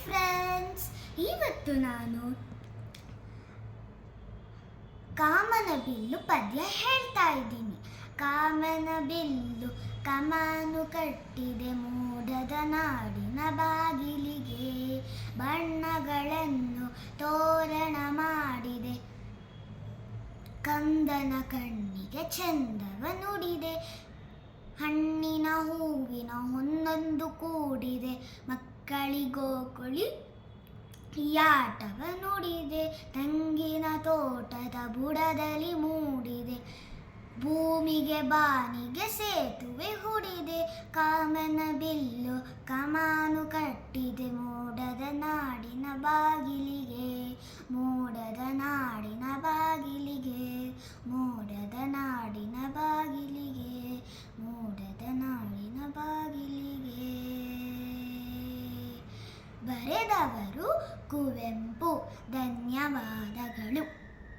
Friends, ಇವತ್ತು ನಾನು ಕಾಮನ bill ಪದ್ಯ ಹೇಳ್ತಾ ಇದ್ದೀನಿ. ಕಾಮನ ಬಿಲ್ಲು ಕಮಾನು ಕಟ್ಟಿದೆ ಮೋಡದ ನಾಡಿನ ಬಾಗಿಲಿಗೆ, ಬಣ್ಣಗಳನ್ನು ತೋರಣ ಮಾಡಿದೆ ಕಂದನ ಕಣ್ಣಿಗೆ ಚಂದವ ನುಡಿದೆ, ಹಣ್ಣಿನ ಹೂವಿನ ಒಂದೊಂದು ಕೂಡಿದೆ ಮಕ್ಕಳಿಗೋಕುಳಿ ಯಾಟವ ನುಡಿದೆ, ತೆಂಗಿನ ತೋಟದ ಬುಡದಲ್ಲಿ ಮೂಡಿದೆ ಭೂಮಿಗೆ ಬಾನಿಗೆ ಸೇತುವೆ ಹುಡಿದೆ. ಕಾಮನ ಬಿಲ್ಲು ಕಮಾನು ಕಟ್ಟಿದೆ ಮೋಡದ ನಾಡಿನ ಬಾಗಿಲಿಗೆ, ಮೋಡದ ನಾಡಿನ ಬಾಗಿಲಿಗೆ, ಮೋಡದ ನಾಡಿನ ಬಾಗಿಲಿಗೆ, ಮೋಡದ ನಾಡಿನ ಬಾಗಿಲಿಗೆ. ಬರೆದವರು ಕುವೆಂಪು. ಧನ್ಯವಾದಗಳು.